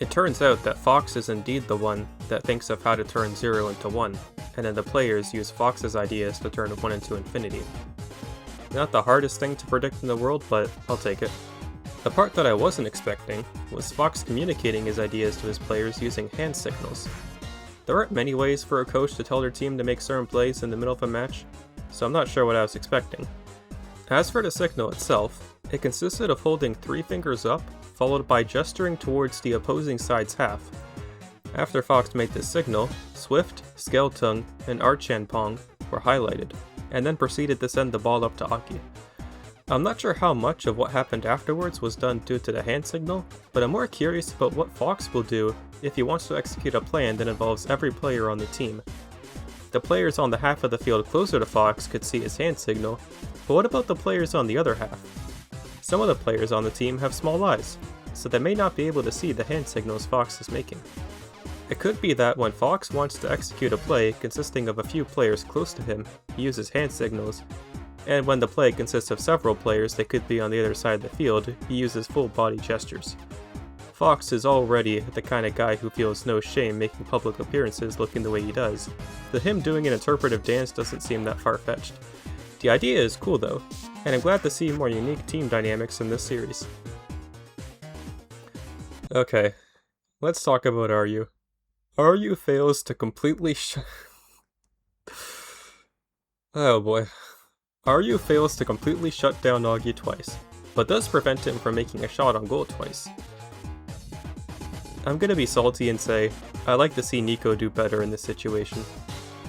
It turns out that Fox is indeed the one that thinks of how to turn 0 into 1, and then the players use Fox's ideas to turn 1 into infinity. Not the hardest thing to predict in the world, but I'll take it. The part that I wasn't expecting was Fox communicating his ideas to his players using hand signals. There aren't many ways for a coach to tell their team to make certain plays in the middle of a match, so I'm not sure what I was expecting. As for the signal itself, it consisted of holding 3 fingers up, followed by gesturing towards the opposing side's half. After Fox made this signal, Swift, Skeleton, and Archanpong were highlighted, and then proceeded to send the ball up to Aki. I'm not sure how much of what happened afterwards was done due to the hand signal, but I'm more curious about what Fox will do if he wants to execute a plan that involves every player on the team. The players on the half of the field closer to Fox could see his hand signal, but what about the players on the other half? Some of the players on the team have small eyes, so they may not be able to see the hand signals Fox is making. It could be that when Fox wants to execute a play consisting of a few players close to him, he uses hand signals, and when the play consists of several players that could be on the other side of the field, he uses full body gestures. Fox is already the kind of guy who feels no shame making public appearances looking the way he does, so him doing an interpretive dance doesn't seem that far-fetched. The idea is cool though, and I'm glad to see more unique team dynamics in this series. Okay, let's talk about Aryu. Aryu fails to completely Oh boy. Aryu fails to completely shut down Augie twice, but does prevent him from making a shot on goal twice. I'm gonna be salty and say, I like to see Nico do better in this situation.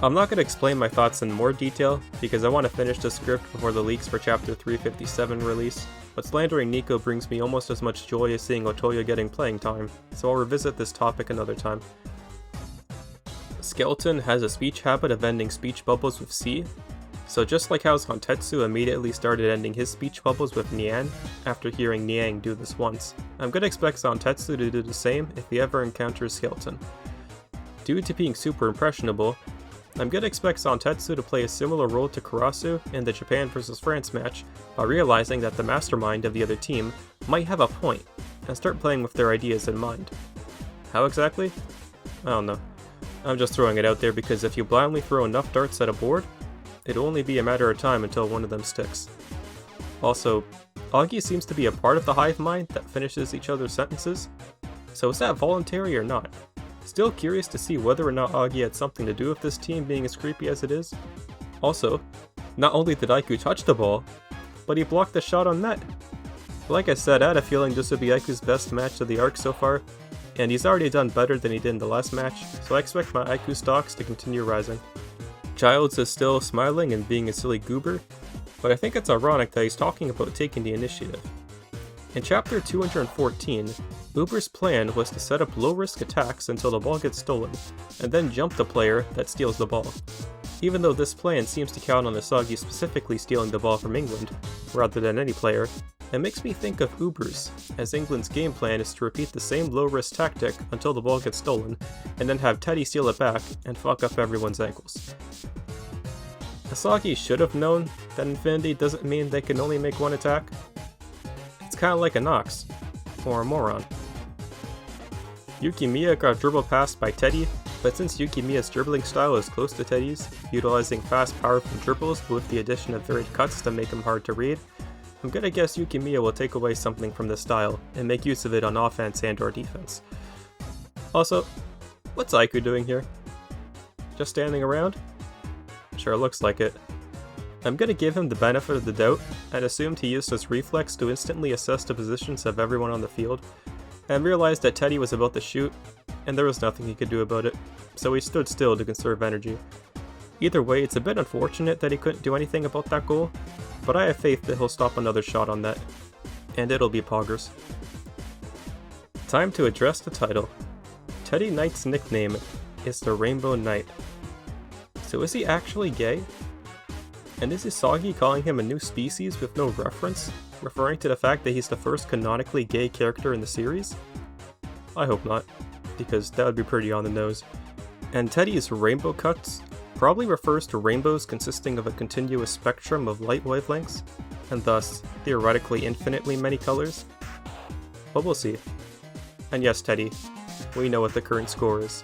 I'm not gonna explain my thoughts in more detail, because I want to finish the script before the leaks for chapter 357 release, but slandering Nico brings me almost as much joy as seeing Otoya getting playing time, so I'll revisit this topic another time. Skeleton has a speech habit of ending speech bubbles with C, so just like how Zantetsu immediately started ending his speech bubbles with Nian after hearing Niang do this once, I'm gonna expect Zantetsu to do the same if he ever encounters Skeleton. Due to being super impressionable, I'm gonna expect Zantetsu to play a similar role to Karasu in the Japan vs France match by realizing that the mastermind of the other team might have a point, and start playing with their ideas in mind. How exactly? I don't know. I'm just throwing it out there because if you blindly throw enough darts at a board, it'll only be a matter of time until one of them sticks. Also, Augie seems to be a part of the hive mind that finishes each other's sentences, so is that voluntary or not? Still curious to see whether or not Augie had something to do with this team being as creepy as it is. Also, not only did Aiku touch the ball, but he blocked the shot on net. Like I said, I had a feeling this would be Aiku's best match of the arc so far, and he's already done better than he did in the last match, so I expect my Aiku stocks to continue rising. Childs is still smiling and being a silly goober, but I think it's ironic that he's talking about taking the initiative. In chapter 214, Uber's plan was to set up low-risk attacks until the ball gets stolen, and then jump the player that steals the ball. Even though this plan seems to count on Asagi specifically stealing the ball from England, rather than any player, it makes me think of Uber's, as England's game plan is to repeat the same low-risk tactic until the ball gets stolen, and then have Teddy steal it back and fuck up everyone's ankles. Asagi should have known that infinity doesn't mean they can only make one attack. It's kinda like a Nox, or a moron. Yukimiya got dribble passed by Teddy, but since Yukimiya's dribbling style is close to Teddy's, utilizing fast powerful dribbles with the addition of varied cuts to make him hard to read, I'm gonna guess Yukimiya will take away something from this style and make use of it on offense and or defense. Also, what's Aiku doing here? Just standing around? Sure looks like it. I'm gonna give him the benefit of the doubt and assumed he used his reflex to instantly assess the positions of everyone on the field, and realized that Teddy was about to shoot, and there was nothing he could do about it, so he stood still to conserve energy. Either way, it's a bit unfortunate that he couldn't do anything about that goal, but I have faith that he'll stop another shot on net, and it'll be poggers. Time to address the title. Teddy Knight's nickname is the Rainbow Knight. So is he actually gay? And is Isagi calling him a new species with no reference, referring to the fact that he's the first canonically gay character in the series? I hope not, because that would be pretty on the nose. And Teddy's rainbow cuts probably refers to rainbows consisting of a continuous spectrum of light wavelengths, and thus, theoretically infinitely many colors. But we'll see. And yes, Teddy, we know what the current score is.